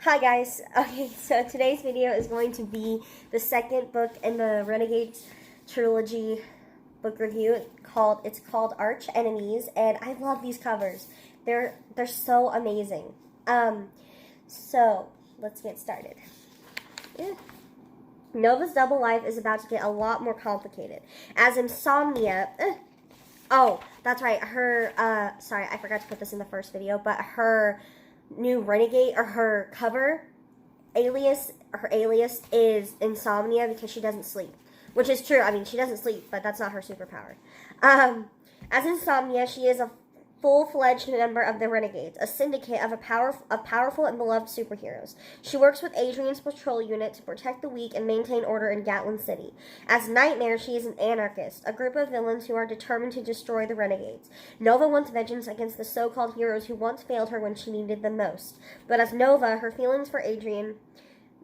Hi guys. Okay, so today's video is going to be the second book in the Renegades trilogy book review. It's called Arch Enemies, and I love these covers. They're so amazing. So let's get started. Nova's double life is about to get a lot more complicated as Insomnia. Oh, that's right. Her sorry, I forgot to put this in the first video, but her new renegade, or her alias is Insomnia because she doesn't sleep, which is true. I mean, she doesn't sleep, but that's not her superpower. As Insomnia, she is a full-fledged member of the Renegades, a syndicate of powerful and beloved superheroes. She works with Adrian's patrol unit to protect the weak and maintain order in Gatlin City. As Nightmare, she is an anarchist, a group of villains who are determined to destroy the Renegades. Nova wants vengeance against the so-called heroes who once failed her when she needed them most. But as Nova, her feelings for Adrian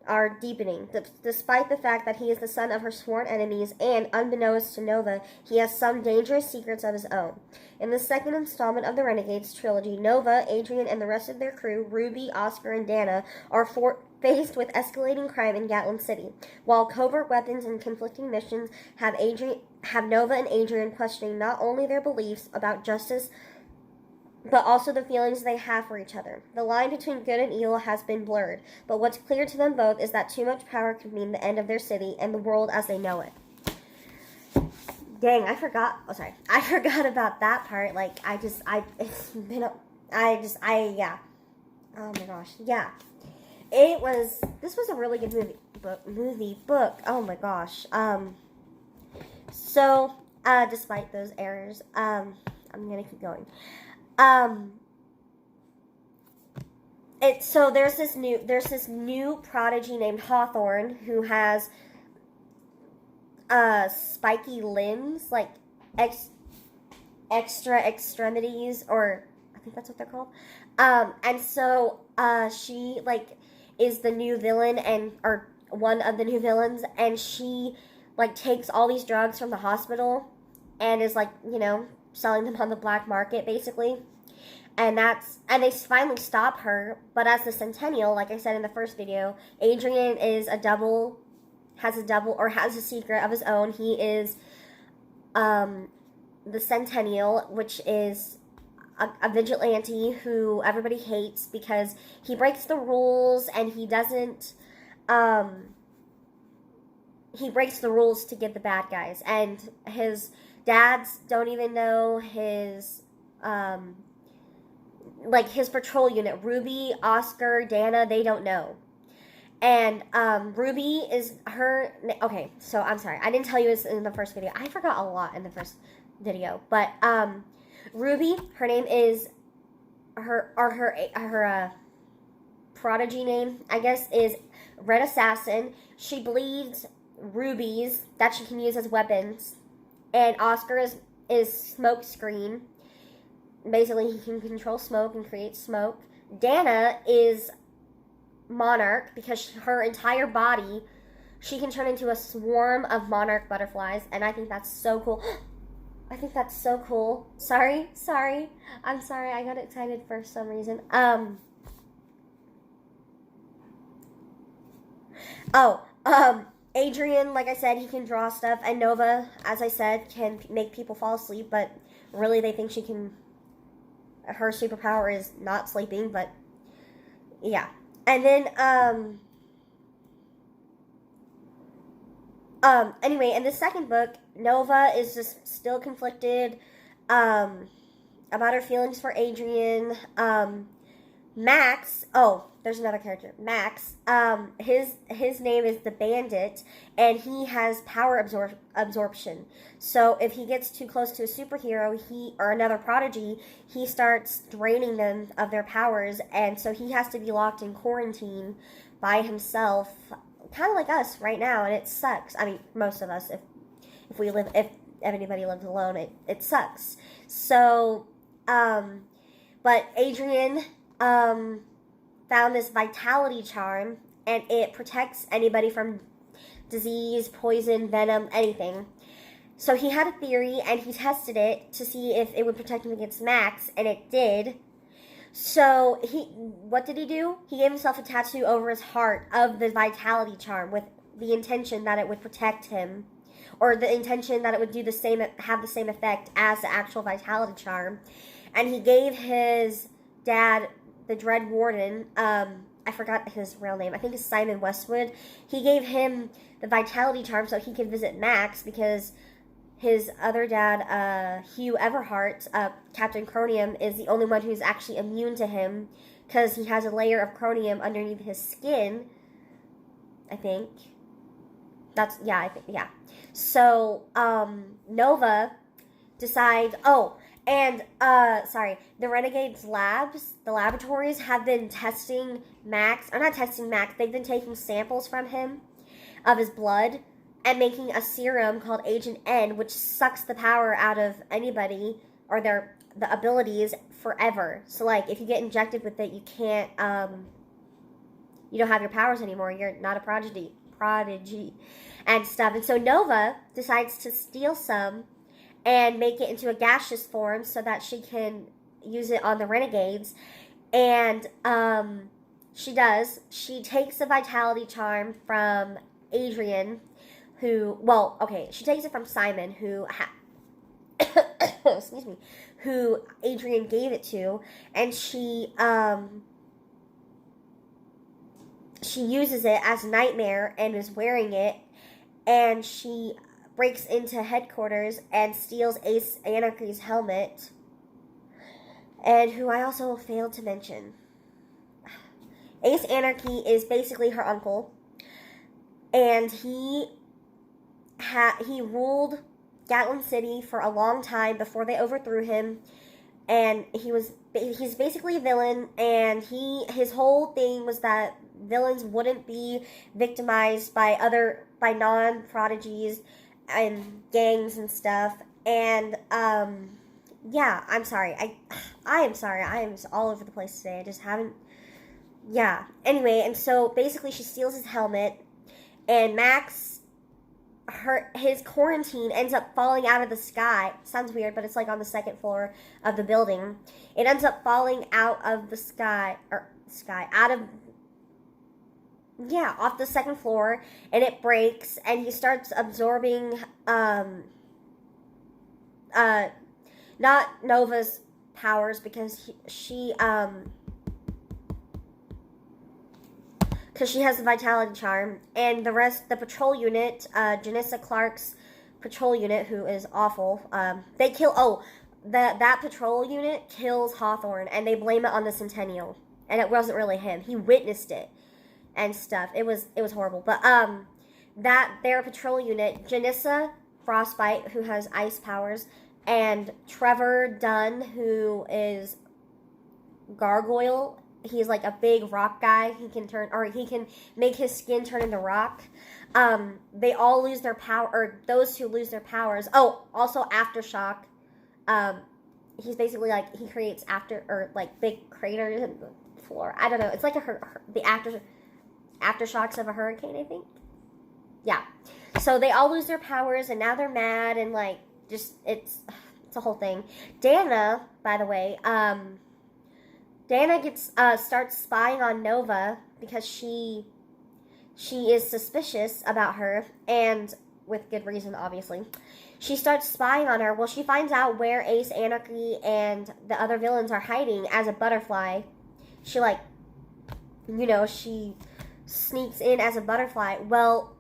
are deepening, despite the fact that he is the son of her sworn enemies, and, unbeknownst to Nova, he has some dangerous secrets of his own. In the second installment of the Renegades trilogy, Nova, Adrian, and the rest of their crew, Ruby, Oscar, and Dana, are faced with escalating crime in Gatlin City, while covert weapons and conflicting missions have Nova and Adrian questioning not only their beliefs about justice, but also the feelings they have for each other. The line between good and evil has been blurred, but what's clear to them both is that too much power could mean the end of their city and the world as they know it. Dang, I forgot. Oh, sorry. I forgot about that part. Like, yeah. Oh my gosh, yeah. This was a really good book. Oh my gosh. So, despite those errors, I'm gonna keep going. So there's this new prodigy named Hawthorne who has spiky limbs, like extra extremities, or I think that's what they're called. And so she is the new villain, or one of the new villains, and she takes all these drugs from the hospital and is selling them on the black market, basically. And they finally stop her, but as the Centennial, like I said in the first video, Adrian has a secret of his own. He is the Centennial, which is a vigilante who everybody hates because he breaks the rules, and he breaks the rules to get the bad guys, and his dads don't even know his his patrol unit. Ruby, Oscar, Dana, they don't know. And Ruby is her. Okay, so I'm sorry, I didn't tell you this in the first video. I forgot a lot in the first video, but Ruby, her name is her prodigy name, I guess, is Red Assassin. She bleeds rubies that she can use as weapons. And Oscar is Smoke Screen. Basically, he can control smoke and create smoke. Dana is Monarch because her entire body, she can turn into a swarm of monarch butterflies, and I think that's so cool. I think that's so cool. Sorry. I'm sorry. I got excited for some reason. Adrian, like I said, he can draw stuff, and Nova, as I said, can make people fall asleep, but really they think her superpower is not sleeping, but yeah. And then, anyway, in the second book, Nova is just still conflicted, about her feelings for Adrian. Max, there's another character, Max, his name is the Bandit, and he has power absorption. So if he gets too close to a superhero, or another prodigy, he starts draining them of their powers, and so he has to be locked in quarantine by himself, kind of like us right now, and it sucks. I mean, most of us, if anybody lives alone, it sucks. So, but Adrian found this vitality charm, and it protects anybody from disease, poison, venom, anything. So he had a theory, and he tested it to see if it would protect him against Max, and it did. So what did he do? He gave himself a tattoo over his heart of the Vitality Charm with the intention that it would protect him, or the intention that it would have the same effect as the actual Vitality Charm. And he gave his dad, the Dread Warden, I forgot his real name, I think it's Simon Westwood. He gave him the Vitality Charm so he could visit Max, because his other dad, Hugh Everhart, Captain Cronium, is the only one who's actually immune to him, because he has a layer of Cronium underneath his skin, I think. Yeah. So, Nova decides, the Renegade's labs, the laboratories, have been testing Max, or not testing Max, they've been taking samples from him, of his blood, and making a serum called Agent N, which sucks the power out of anybody, or the abilities, forever. So, like, if you get injected with it, you can't, you don't have your powers anymore, you're not a prodigy, and stuff. And so Nova decides to steal some, and make it into a gaseous form so that she can use it on the Renegades. And she does. She takes the Vitality Charm from Adrian, she takes it from Simon, who excuse me, who Adrian gave it to, and she uses it as Nightmare and is wearing it, and she breaks into headquarters and steals Ace Anarchy's helmet, and who I also failed to mention. Ace Anarchy is basically her uncle, and he ruled Gatlin City for a long time before they overthrew him, and he's basically a villain, and his whole thing was that villains wouldn't be victimized by non-prodigies and gangs and stuff. And yeah, I'm sorry. I am sorry. I am all over the place today. I just haven't. Yeah. Anyway, and so basically she steals his helmet, and Max, his quarantine ends up falling out of the sky. Sounds weird, but it's like on the second floor of the building. It ends up falling out of the off the second floor, and it breaks, and he starts absorbing, not Nova's powers, because she has the Vitality Charm, and the patrol unit, Janissa Clark's patrol unit, who is awful, they kill, that patrol unit kills Hawthorne, and they blame it on the Centennial, and it wasn't really him. He witnessed it and stuff. It was horrible. But their patrol unit, Janissa Frostbite, who has ice powers, and Trevor Dunn, who is Gargoyle. He's like a big rock guy. He can make his skin turn into rock. They all lose their power, or those who lose their powers. Oh, also Aftershock. He's basically like, he creates big craters in the floor. I don't know. It's like the aftershocks of a hurricane, I think. Yeah. So they all lose their powers, and now they're mad, and like, just, it's a whole thing. Dana, by the way, Dana starts spying on Nova because she is suspicious about her, and with good reason, obviously. She starts spying on her. Well, she finds out where Ace Anarchy and the other villains are hiding as a butterfly. She she sneaks in as a butterfly. Well,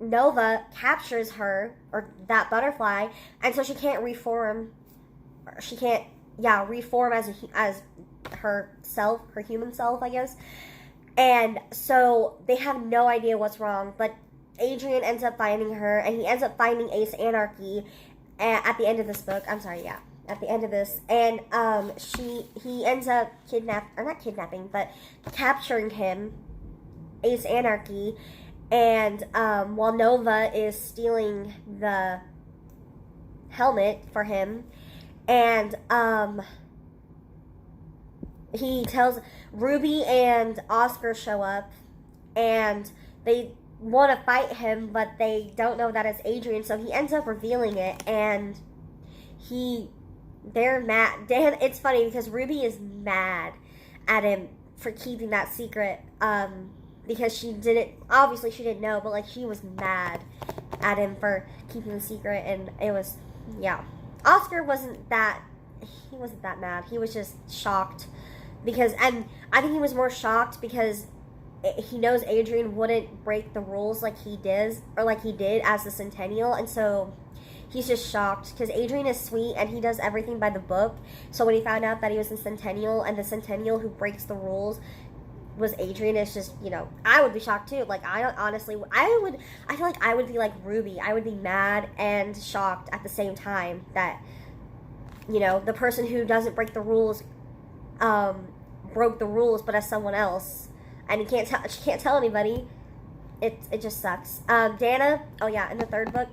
Nova captures her, or that butterfly, and so she can't reform. She can't, reform as herself, her human self, I guess. And so they have no idea what's wrong, but Adrian ends up finding her, and he ends up finding Ace Anarchy at the end of this book. I'm sorry, at the end of this. And he ends up capturing him, Ace Anarchy, and while Nova is stealing the helmet for him, and he tells Ruby and Oscar show up, and they want to fight him, but they don't know that it's Adrian, so he ends up revealing it, and he They're mad. Dan, it's funny because Ruby is mad at him for keeping that secret. Because she didn't, obviously she didn't know, but like she was mad at him for keeping the secret, and it was, yeah. Oscar wasn't that, he wasn't that mad. He was just shocked because, and I think he was more shocked because he knows Adrien wouldn't break the rules like he did, or like he did as the Centennial, and so he's just shocked because Adrien is sweet and he does everything by the book. So when he found out that he was the Centennial and the Centennial who breaks the rules was Adrien, it's just, you know, I would be shocked too. Like, I honestly, I feel like I would be like Ruby. I would be mad and shocked at the same time that, you know, the person who doesn't break the rules, broke the rules, but as someone else, and she can't tell anybody. It just sucks. Dana, oh yeah, in the third book,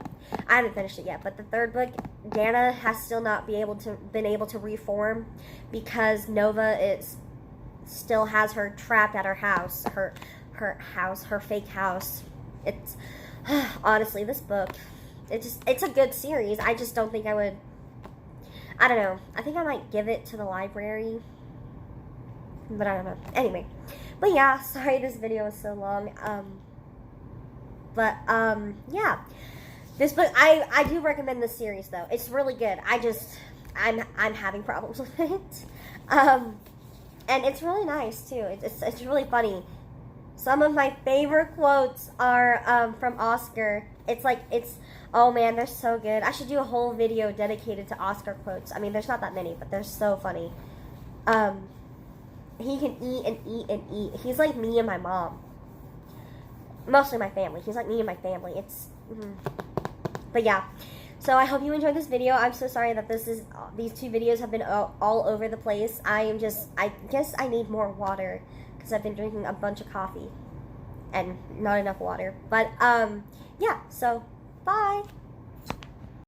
I haven't finished it yet, but the third book, Dana has still not been able to reform because Nova still has her trapped at her house, her fake house. It's honestly, this book, it's a good series. I just don't think I would. I don't know. I think I might give it to the library, but I don't know. Anyway, but yeah, sorry this video was so long. Yeah, this book, I do recommend this series though. It's really good. I'm having problems with it. And it's really nice too. It's really funny. Some of my favorite quotes are from Oscar. Oh man, they're so good. I should do a whole video dedicated to Oscar quotes. I mean, there's not that many, but they're so funny. He can eat and eat and eat. He's like me and my mom. Mostly my family. He's like me and my family. But yeah. So I hope you enjoyed this video. I'm so sorry that these two videos have been all over the place. I guess I need more water because I've been drinking a bunch of coffee and not enough water. But yeah, so bye.